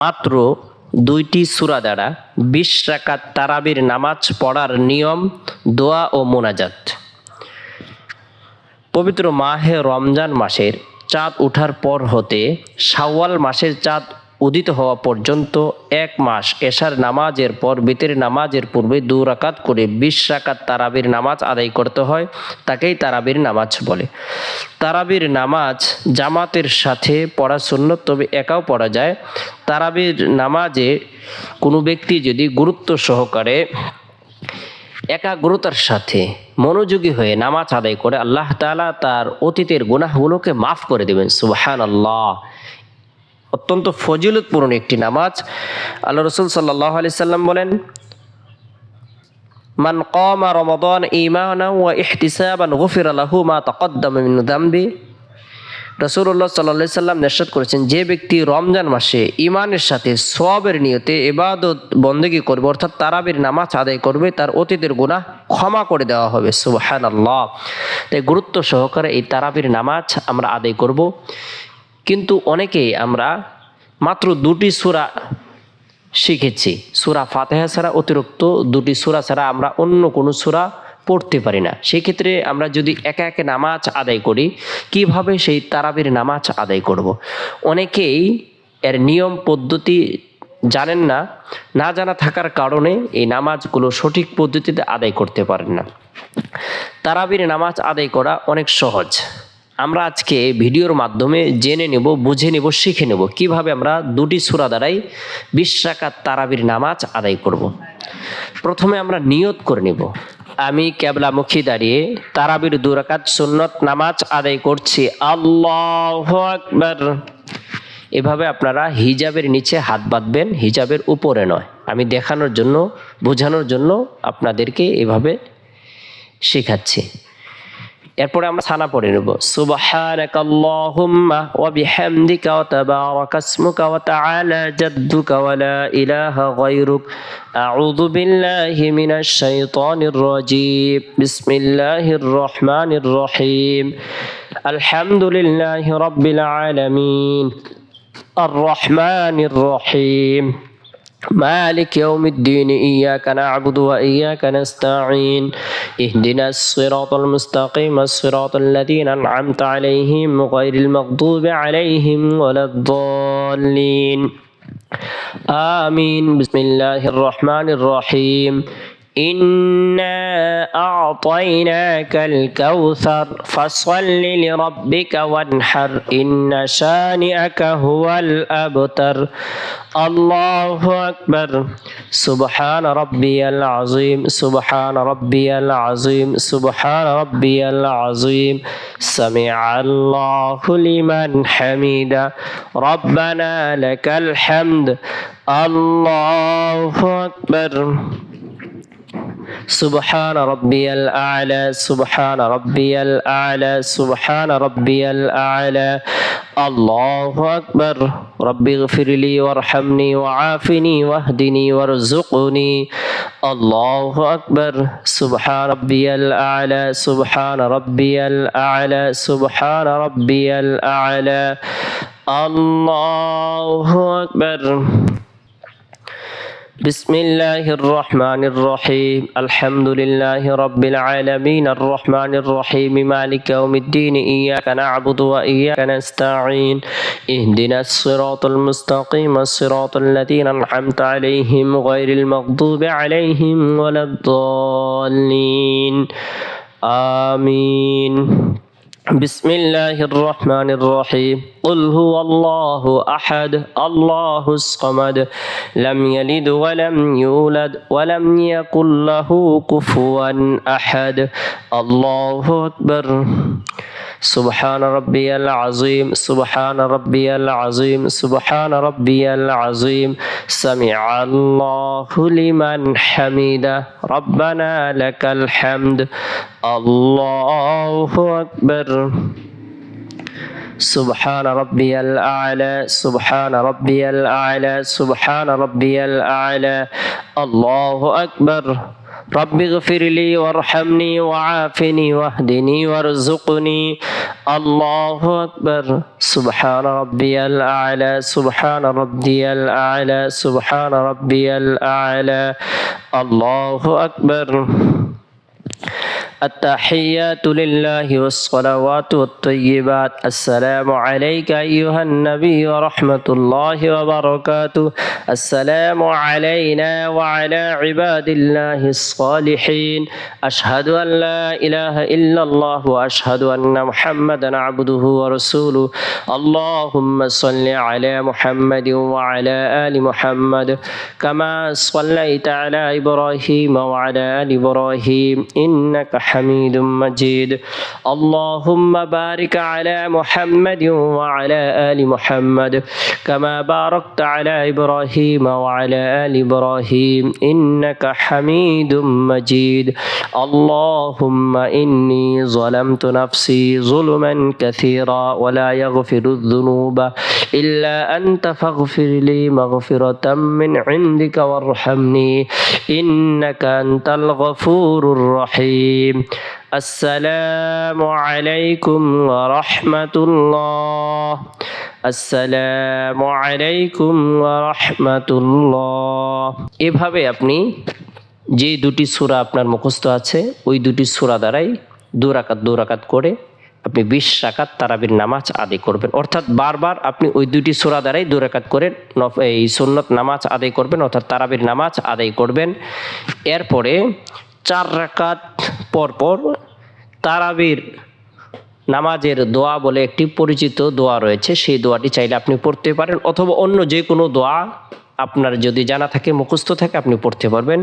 মাত্র 2টি সূরা দ্বারা 20 রাকাত তারাবির নামাজ পড়ার নিয়ম, দোয়া ও মোনাজাত। পবিত্র মাহে রমজান মাসের চাঁদ ওঠার পর হতে শাওয়াল মাসের চাঁদ উদিত হওয়া পর্যন্ত 1 মাস এশার নামাজের পর বিতরের নামাজের পূর্বে 2 রাকাত করে 20 রাকাত তারাবির নামাজ আদায় করতে হয়। তাকেই তারাবির নামাজ বলে। তারাবির নামাজ জামাতের সাথে পড়া সুন্নত, তবে একাও পড়া যায়। তারাবির নামাজে কোনো ব্যক্তি যদি গুরুত্ব সহকারে একাগ্রতার সাথে মনোযোগী হয়ে নামাজ আদায় করে, আল্লাহ তাআলা তার অতীতের গুনাহগুলোকে মাফ করে দেবেন। সুবহানাল্লাহ। অত্যন্ত ফজিলতপূর্ণ একটি নামাজ। আল্লাহ রাসূল সাল্লাল্লাহু আলাইহি সাল্লাম বলেন, মান কামা রমাদান ঈমানান ওয়া ইহতিসাবান গুফিরা লাহু মা তাকাদ্দামা মিন যামবি। রাসূলুল্লাহ সাল্লাল্লাহু আলাইহি সাল্লাম ইরশাদ করেছেন, যে ব্যক্তি রমজান মাসে ঈমানের সাথে সওয়াবের নিয়তে ইবাদত বন্দেগী করবে, অর্থাৎ তারাবির নামাজ আদায় করবে, তার অতীতের গুনাহ ক্ষমা করে দেওয়া হবে। সুবহানাল্লাহ। তাই গুরুত্ব সহকারে এই তারাবির নামাজ আমরা আদায় করব। কিন্তু অনেকেই আমরা মাত্র 2টি সূরা শিখেছি। সূরা ফাতিহা ছাড়া, অতিরিক্ত 2টি সূরা ছাড়া আমরা অন্য কোনো সূরা পড়তে পারি না। সেক্ষেত্রে আমরা যদি একা একা নামাজ আদায় করি, কিভাবে সেই তারাবির নামাজ আদায় করব? অনেকেই এর নিয়ম পদ্ধতি জানেন না। না জানা থাকার কারণে এই নামাজগুলো সঠিক পদ্ধতিতে আদায় করতে পারেন না। তারাবির নামাজ আদায় করা অনেক সহজ। আমরা আজকে ভিডিওর মাধ্যমে জেনে নেব, বুঝে নেব, শিখে নেব কিভাবে আমরা 2টি সূরা দ্বারাই 20 রাকাত তারাবির নামাজ আদায় করব। প্রথমে আমরা নিয়ত করে নেব, আমি কিবলামুখী দাঁড়িয়ে তারাবির 2 রাকাত সুন্নত নামাজ আদায় করছি। আল্লাহু আকবার। এভাবে আপনারা হিজাবের নিচে হাত বাঁধবেন, হিজাবের উপরে নয়। আমি দেখানোর জন্য, বোঝানোর জন্য আপনাদেরকে এভাবে শেখাচ্ছি। এরপরে আমরা সানা পড়ে নেব, সুবহানাকাল্লাহুম্মা ওয়া বিহামদিকা ওয়া তাবারাকা ইসমুকা ওয়া তাআলা জাদ্দুকা ওয়া লা ইলাহা গায়রুক, আউযু বিল্লাহি মিনাশ শাইতানির রাজীম, বিসমিল্লাহির রহমানির রহিম, আলহামদুলিল্লাহি রাব্বিল আলামিন, আর রহমানির রহিম, مالك يوم الدين، إياك نعبد وإياك نستعين، اهدنا الصراط المستقيم، الصراط الذين أنعمت عليهم غير المغضوب عليهم ولا الضالين، آمين. بسم الله الرحمن الرحيم، إنا أعطيناك الكوثر فصل لربك وانحر إن شانئك هو الأبتر، الله أكبر، سبحان ربي العظيم، سبحان ربي العظيم، سبحان ربي العظيم، سمع الله لمن حمده، ربنا لك الحمد، الله أكبر، سبحان ربي الأعلى، سبحان ربي الأعلى، سبحان ربي الأعلى، الله أكبر، رب اغفر لي وارحمني وعافني واهدني وارزقني، الله أكبر، سبحان ربي الأعلى، سبحان ربي الأعلى، سبحان ربي الأعلى، الله أكبر. بسم الله الرحمن الرحيم، الحمد لله رب العالمين، الرحمن الرحيم، مالك يوم الدين، إياك نعبد وإياك نستعين، اهدنا الصراط المستقيم، الصراط الذين أنعمت عليهم غير المغضوب عليهم ولا الضالين، آمين. بسم الله الرحمن الرحيم، قل هو الله أحد، الله الصمد، لم يلد ولم يولد ولم يكن له كفوا أحد، الله أكبر، سبحان ربي العظيم، سبحان ربي العظيم، سبحان ربي العظيم، سمع الله لمن حمده، ربنا لك الحمد، الله أكبر، سبحان ربي الأعلى، سبحان ربي الأعلى، سبحان ربي الأعلى، الله أكبر، رب اغفر لي وارحمني وعافني واهدني وارزقني. الله أكبر. سبحان ربي الأعلى سبحان ربي الأعلى سبحان ربي الأعلى. الله أكبر. التحيات لله والصلوات والطيبات. السلام عليك أيها النبي ورحمة الله وبركاته. السلام علينا وعلى عباد الله الصالحين. أشهد أن لا إله إلا الله وأشهد أن محمدا عبده ورسوله. اللهم صل على محمد وعلى آل محمد كما صليت على إبراهيم وعلى آل إبراهيم إنك حميد مجيد. اللهم بارك على محمد وعلى آل محمد كما باركت على إبراهيم وعلى آل إبراهيم إنك حميد مجيد. اللهم إني ظلمت نفسي ظلما كثيرا ولا يغفر الذنوب إلا أنت فاغفر لي مغفرة من عندك وارحمني إنك أنت الغفور الرحيم. السلام عليكم ورحمة الله. السلام عليكم ورحمة الله. এভাবে আপনি যে দুটি সূরা আপনার মুখস্থ আছে ওই দুটি সূরা দ্বারাই দু রাকাত করে আপনি 20 রাকাত তারাবির নামাজ আদায় করবেন। অর্থাৎ বারবার আপনি ওই দুটি সূরা দ্বারাই 2 রাকাত করে এই সুন্নত নামাজ আদায় করবেন, অর্থাৎ তারাবির নামাজ আদায় করবেন। এরপরে 4 রাকাত পর তারাবির নামাজের দোয়া বলে একটি পরিচিত দোয়া রয়েছে, সেই দোয়াটি চাইলে আপনি পড়তে পারেন, অথবা অন্য যে কোনো দোয়া আপনার যদি জানা থাকে, মুখস্থ থাকে, আপনি পড়তে পারবেন।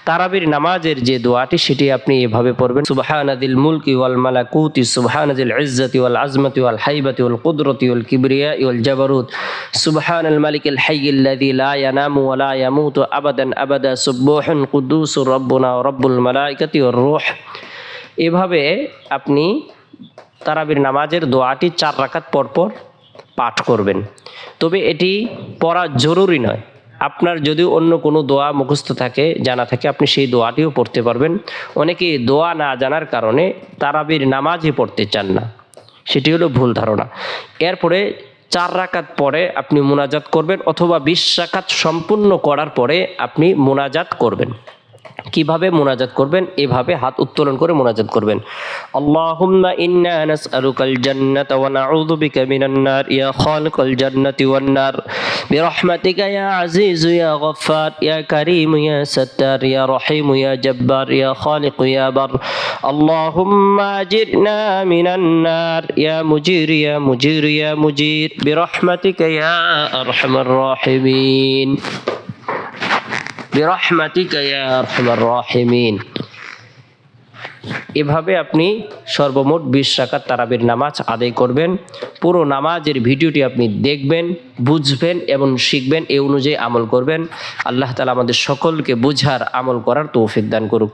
তারাবির নামাজের যে দোয়াটি সেটি আপনি এভাবে পড়বেন: সুবহানাদিল মুলকি ওয়াল মালাকুতি সুবহানাদিল ইজ্জতি ওয়াল আজমতি ওয়াল হাইবাতি ওয়াল কুদরতি ওয়াল কিবরিয়াই ওয়াল জাবারুত সুবহানাল মালিকিল হাইয়্যিল্লাযী লা ইয়ানামু ওয়া লা ইয়ামুতু আবাদান আবাদা সুবহান কুদ্দুসুর রাব্বুনা ওয়া রাব্বুল মালাইকাতি ওয়ার রূহ। এভাবে আপনি তারাবির নামাজের দোয়াটি 4 রাকাত পর পাঠ করবেন। তবে এটি পড়া জরুরি নয়, আপনার যদি অন্য কোনো দোয়া মুখস্থ থাকে, জানা থাকে, আপনি সেই দোয়াটিও পড়তে পারবেন। অনেকে দোয়া না জানার কারণে তারাবির নামাজই পড়তে চান না, সেটি হলো ভুল ধারণা। এরপরে 4 রাকাত পরে আপনি মুনাজাত করবেন, অথবা 20 রাকাত সম্পূর্ণ করার পরে আপনি মুনাজাত করবেন। কিভাবে মুনাজাত করবেন? এভাবে হাত উত্তোলন করে মুনাজাত করবেন: আল্লাহুম্মা ইন্না নাসআলুকাল জান্নাতা ওয়া নাউযু বিকা মিনান নার ইয়া খালিকাল জান্নাতি ওয়ান নার বিরহমাতিকা ইয়া আজিজু ইয়া গফফার ইয়া কারীম ইয়া সাত্তার ইয়া রহিম ইয়া জাব্বার ইয়া খালিক ইয়া বার। আল্লাহুম্মা আজিরনা মিনান নার ইয়া মুজির ইয়া মুজির ইয়া মুজির বিরহমাতিকা ইয়া আরহামার রাহিমিন বিরহমাতিকা ইয়া আরহামার রাহিমিন। এভাবে আপনি সর্বমোট 20 রাকাত তারাবির নামাজ আদায় করবেন। পুরো নামাজের ভিডিওটি আপনি দেখবেন, বুঝবেন এবং শিখবেন, এই অনুযায়ী আমল করবেন। আল্লাহ তাআলা আমাদের সকলকে বুঝার, আমল করার তৌফিক দান করুক।